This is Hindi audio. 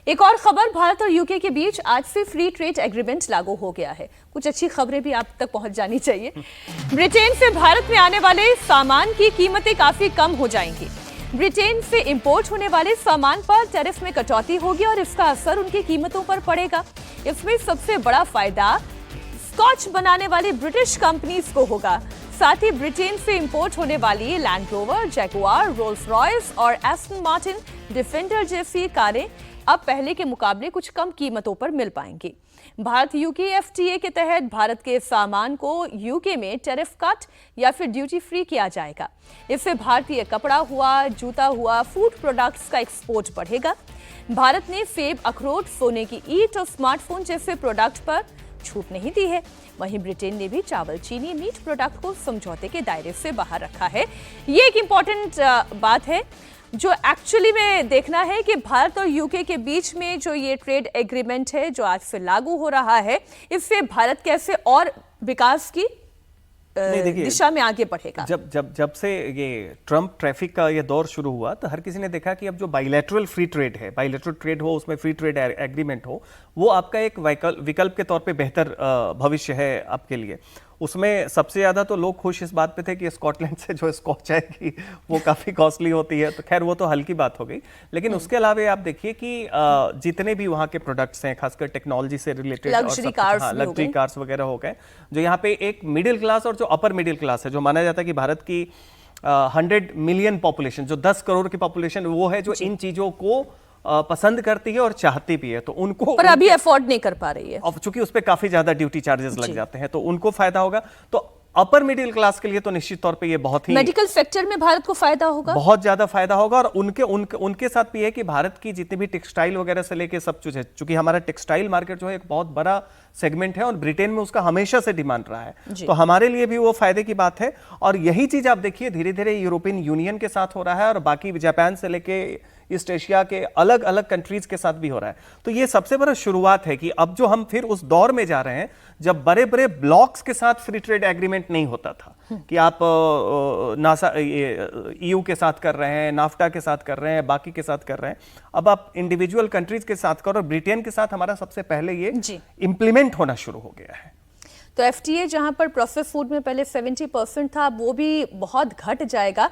एक और खबर, भारत और यूके के बीच आज से फ्री ट्रेड एग्रीमेंट लागू हो गया है। कुछ अच्छी खबरें भी आप तक पहुंच जानी चाहिए। ब्रिटेन से भारत में आने वाले सामान की कीमतें काफी कम हो जाएंगी। ब्रिटेन से इंपोर्ट होने वाले सामान पर टैरिफ में कटौती होगी और इसका असर उनकी कीमतों पर पड़ेगा। इसमें सबसे बड़ा फायदा स्कॉच बनाने वाली ब्रिटिश कंपनीज को होगा। साथ ही ब्रिटेन से इंपोर्ट होने वाली land rover, Jaguar, Rolls Royce और एस्टन मार्टिन डिफेंडर जैसी कारें अब पहले के मुकाबले कुछ कम कीमतों पर मिल पाएंगी। भारत यूके एफटीए के तहत भारत के सामान को यूके में टैरिफ कट या फिर ड्यूटी फ्री किया जाएगा। इससे भारतीय कपड़ा हुआ, जूता हुआ, फूड प्रोडक्ट्स का एक्सपोर्ट बढ़ेगा। भारत ने सेब, अखरोट, सोने की ईंट और स्मार्टफोन जैसे प्रोडक्ट पर छूट नहीं दी है। वहीं ब्रिटेन ने भी चावल, चीनी, मीट प्रोडक्ट को समझौते के दायरे से बाहर रखा है। ये एक इंपॉर्टेंट बात है जो एक्चुअली में देखना है कि भारत और यूके के बीच में जो ये ट्रेड एग्रीमेंट है जो आज से लागू हो रहा है, इससे भारत कैसे और विकास की दिशा में आगे बढ़ेगा। जब से ये ट्रम्प ट्रैफिक का ये दौर शुरू हुआ तो हर किसी ने देखा कि अब जो बाइलेटरल फ्री ट्रेड है, बाइलेटरल ट्रेड हो, उसमें फ्री ट्रेड एग्रीमेंट हो, वो आपका एक विकल्प के तौर पे बेहतर भविष्य है आपके लिए। उसमें सबसे ज़्यादा तो लोग खुश इस बात पे थे कि स्कॉटलैंड से जो स्कॉच आएगी वो काफ़ी कॉस्टली होती है, तो खैर वो तो हल्की बात हो गई। लेकिन उसके अलावा आप देखिए कि जितने भी वहाँ के प्रोडक्ट्स हैं, खासकर टेक्नोलॉजी से रिलेटेड, लग्जरी कार्स वगैरह हो गए, जो यहाँ पे एक मिडिल क्लास और जो अपर मिडिल क्लास है, जो माना जाता है कि भारत की 100 मिलियन पॉपुलेशन, जो 10 करोड़ की पॉपुलेशन वो है जो इन चीज़ों को पसंद करती है और चाहती भी है, तो उनको पर अभी अफोर्ड नहीं कर पा रही है, चूंकि उस पर काफी ज्यादा ड्यूटी चार्जेस लग जाते हैं, तो उनको फायदा होगा। तो अपर मिडिल क्लास के लिए तो निश्चित तौर पे ये बहुत ही, मेडिकल सेक्टर में भारत को फायदा होगा, बहुत ज्यादा फायदा होगा। और उनके साथ भी है कि भारत की जितनी भी टेक्सटाइल वगैरह से लेके सब कुछ है, चूंकि हमारा टेक्सटाइल मार्केट जो है एक बहुत बड़ा सेगमेंट है और ब्रिटेन में उसका हमेशा से डिमांड रहा है, तो हमारे लिए भी वो फायदे की बात है। और यही चीज आप देखिए धीरे धीरे यूरोपियन यूनियन के साथ हो रहा है और बाकी जापान से लेके ईस्ट एशिया के अलग अलग कंट्रीज के साथ भी हो रहा है। तो ये सबसे बड़ा शुरुआत है कि अब जो हम फिर उस दौर में जा रहे हैं जब बड़े बड़े ब्लॉक्स के साथ फ्री ट्रेड एग्रीमेंट नहीं होता था कि आप नासा ईयू के साथ कर रहे हैं, नाफ्टा के साथ कर रहे हैं, बाकी के साथ कर रहे हैं। अब आप इंडिविजुअल कंट्रीज के साथ करो। ब्रिटेन के साथ हमारा सबसे पहले ये इंप्लीमेंट होना शुरू हो गया है। तो एफटीए जहां पर प्रोसेस फूड में पहले 70% था, वो भी बहुत घट जाएगा।